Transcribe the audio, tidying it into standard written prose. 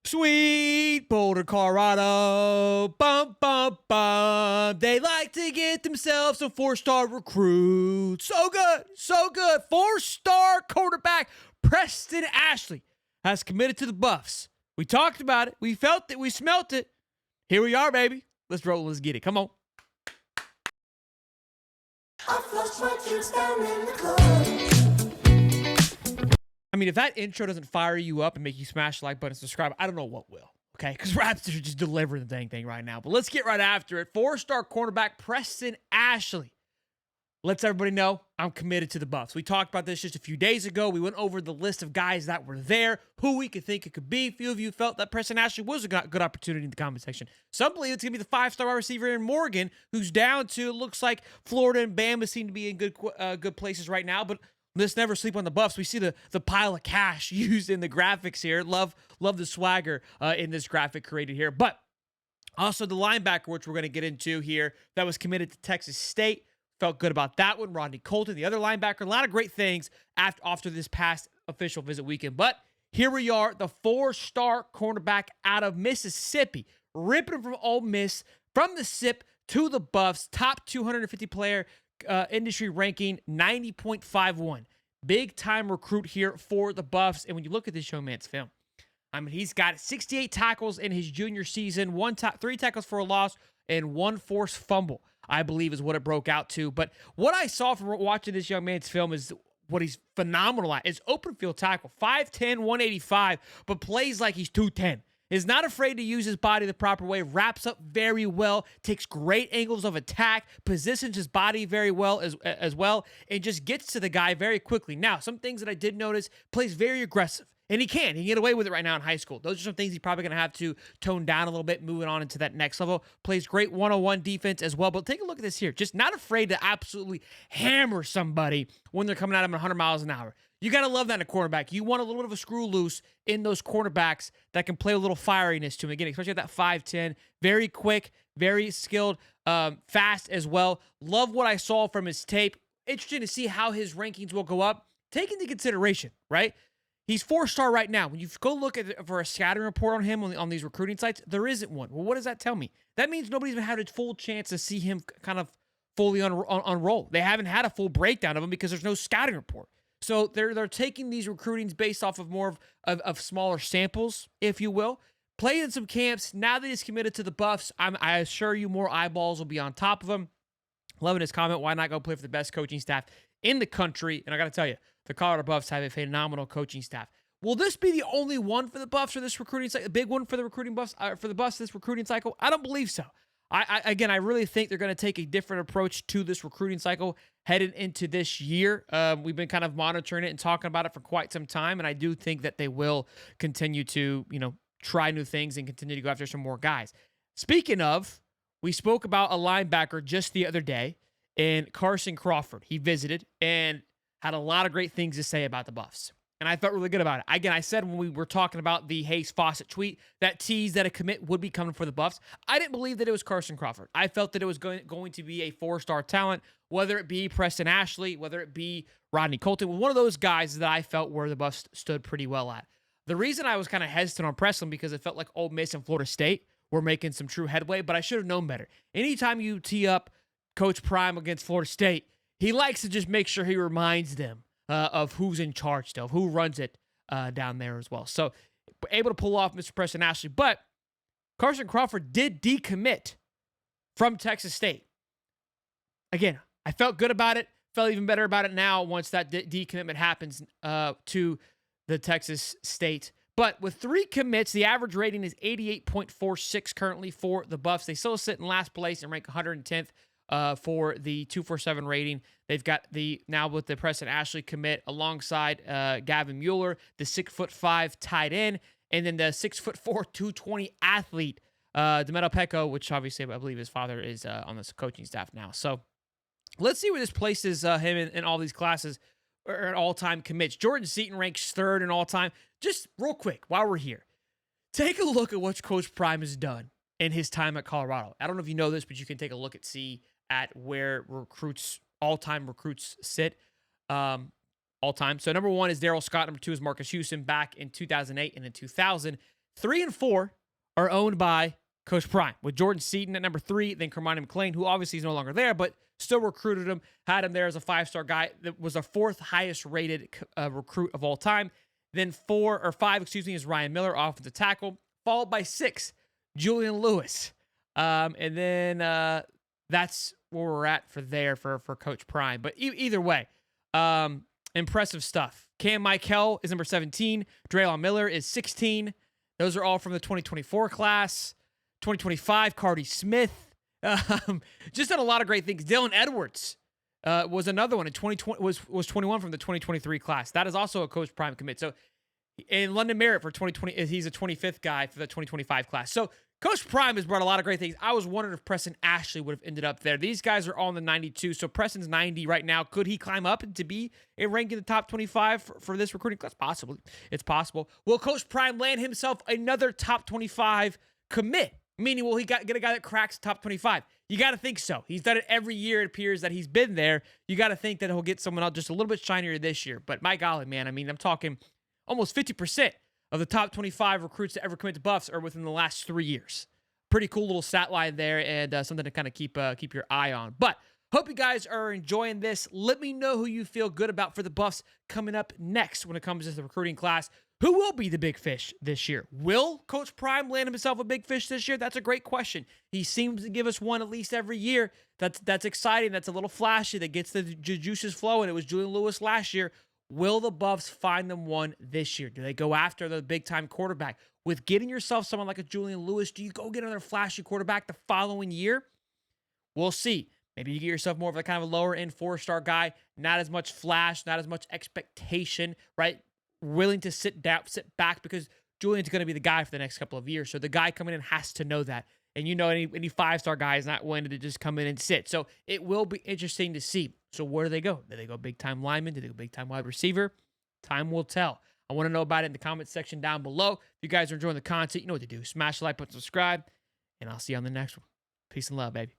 Sweet Boulder, Colorado, bum, bum, bum. They like to get themselves some four-star recruits. So good, so good. Four-star quarterback Preston Ashley has committed to the Buffs. We talked about it. We felt it. We smelt it. Here we are, baby. Let's roll. Let's get it. Come on. I flushed my juice down in the club. I mean, if that intro doesn't fire you up and make you smash the like button and subscribe, I don't know what will. Okay, because Raptors are just delivering the dang thing right now. But let's get right after it. Four-star cornerback Preston Ashley lets everybody know I'm committed to the Buffs. We talked about this just a few days ago. We went over the list of guys that were there, who we could think it could be. A few of you felt that Preston Ashley was a good opportunity in the comment section. Some believe it's going to be the five-star wide receiver in Morgan, who's down to, it looks like Florida and Bama seem to be in good places right now, but let's never sleep on the Buffs. We see the pile of cash used in the graphics here. Love the swagger in this graphic created here. But also the linebacker, which we're going to get into here, that was committed to Texas State. Felt good about that one. Rodney Colton, the other linebacker. A lot of great things after this past official visit weekend. But here we are, the four-star cornerback out of Mississippi, ripping from Ole Miss, from the SIP to the Buffs, top 250 player industry ranking, 90.51. Big time recruit here for the Buffs. And when you look at this young man's film, I mean, he's got 68 tackles in his junior season, 3 tackles for a loss, and 1 forced fumble, I believe is what it broke out to. But what I saw from watching this young man's film is what he's phenomenal at is open field tackle, 5'10", 185, but plays like he's 210. Is not afraid to use his body the proper way, wraps up very well, takes great angles of attack, positions his body very well as well, and just gets to the guy very quickly. Now, some things that I did notice, plays very aggressive, and he can get away with it right now in high school. Those are some things he's probably going to have to tone down a little bit, moving on into that next level. Plays great one-on-one defense as well, but take a look at this here. Just not afraid to absolutely hammer somebody when they're coming at him at 100 miles an hour. You got to love that in a cornerback. You want a little bit of a screw loose in those cornerbacks that can play a little fieriness to him. Again, especially at that 5'10", very quick, very skilled, fast as well. Love what I saw from his tape. Interesting to see how his rankings will go up. Take into consideration, right? He's 4-star right now. When you go look at for a scouting report on him on these recruiting sites, there isn't one. Well, what does that tell me? That means nobody's even had a full chance to see him kind of fully unroll. They haven't had a full breakdown of him because there's no scouting report. So they're taking these recruitings based off of more of smaller samples, if you will. Played in some camps. Now that he's committed to the Buffs, I assure you more eyeballs will be on top of him. Loving his comment, why not go play for the best coaching staff in the country? And I got to tell you, the Colorado Buffs have a phenomenal coaching staff. Will this be the only one for the Buffs for this recruiting cycle? A big one for the Buffs this recruiting cycle? I don't believe so. I really think they're going to take a different approach to this recruiting cycle headed into this year. We've been kind of monitoring it and talking about it for quite some time, and I do think that they will continue to, try new things and continue to go after some more guys. Speaking of, we spoke about a linebacker just the other day, and Carson Crawford. He visited and had a lot of great things to say about the Buffs. And I felt really good about it. Again, I said when we were talking about the Hayes Fawcett tweet, that tease that a commit would be coming for the Buffs. I didn't believe that it was Carson Crawford. I felt that it was going to be a 4-star talent, whether it be Preston Ashley, whether it be Rodney Colton. One of those guys that I felt where the Buffs stood pretty well at. The reason I was kind of hesitant on Preston because it felt like Ole Miss and Florida State were making some true headway, but I should have known better. Anytime you tee up Coach Prime against Florida State, he likes to just make sure he reminds them of who's in charge still, who runs it down there as well. So able to pull off Mr. Preston Ashley. But Carson Crawford did decommit from Texas State. Again, I felt good about it. Felt even better about it now once that decommitment happens to the Texas State. But with 3 commits, the average rating is 88.46 currently for the Buffs. They still sit in last place and rank 110th. For the 247 rating. They've got now with the Preston Ashley commit alongside Gavin Mueller, the 6'5" tight end, and then the 6'4", 220 athlete, Demeto Pecco, which obviously I believe his father is on the coaching staff now. So let's see where this places him in all these classes or at all-time commits. Jordan Seaton ranks 3rd in all-time. Just real quick, while we're here, take a look at what Coach Prime has done in his time at Colorado. I don't know if you know this, but you can take a look at where all-time recruits sit all-time. So number 1 is Darryl Scott. Number 2 is Marcus Houston back in 2008 and in 2000. 3 and 4 are owned by Coach Prime, with Jordan Seaton at number 3, then Kermani McLean, who obviously is no longer there, but still recruited him, had him there as a 5-star guy. That was the 4th highest rated recruit of all time. Then 5, is Ryan Miller, offensive tackle, followed by 6, Julian Lewis. And then that's where we're at for Coach Prime. But either way, impressive stuff. Cam Michael is number 17. Draylon Miller is 16. Those are all from the 2024 class. 2025, Cardi Smith. Just done a lot of great things. Dylan Edwards was another one in 2020, was 21 from the 2023 class. That is also a Coach Prime commit. So, and London Merritt for 2020, he's a 25th guy for the 2025 class. So Coach Prime has brought a lot of great things. I was wondering if Preston Ashley would have ended up there. These guys are all in the 92. So Preston's 90 right now. Could he climb up to be a rank in the top 25 for this recruiting class? Possibly. It's possible. Will Coach Prime land himself another top 25 commit? Meaning, will he get a guy that cracks top 25? You got to think so. He's done it every year. It appears that he's been there. You got to think that he'll get someone else just a little bit shinier this year. But my golly, man, I mean, I'm talking almost 50% of the top 25 recruits to ever commit to Buffs are within the last 3 years. Pretty cool little stat line there, and something to kind of keep your eye on. But hope you guys are enjoying this. Let me know who you feel good about for the Buffs coming up next when it comes to the recruiting class. Who will be the big fish this year? Will Coach Prime land himself a big fish this year? That's a great question. He seems to give us one at least every year. That's exciting. That's a little flashy. That gets the juices flowing. It was Julian Lewis last year. Will the Buffs find them one this year? Do they go after the big-time quarterback? With getting yourself someone like a Julian Lewis, do you go get another flashy quarterback the following year? We'll see. Maybe you get yourself more of a kind of a lower-end 4-star guy, not as much flash, not as much expectation, right? Willing to sit back because Julian's going to be the guy for the next couple of years. So the guy coming in has to know that. And you know, any 5-star guy is not willing to just come in and sit. So it will be interesting to see. So where do they go? Do they go big-time lineman? Do they go big-time wide receiver? Time will tell. I want to know about it in the comment section down below. If you guys are enjoying the content, you know what to do. Smash the like button, subscribe, and I'll see you on the next one. Peace and love, baby.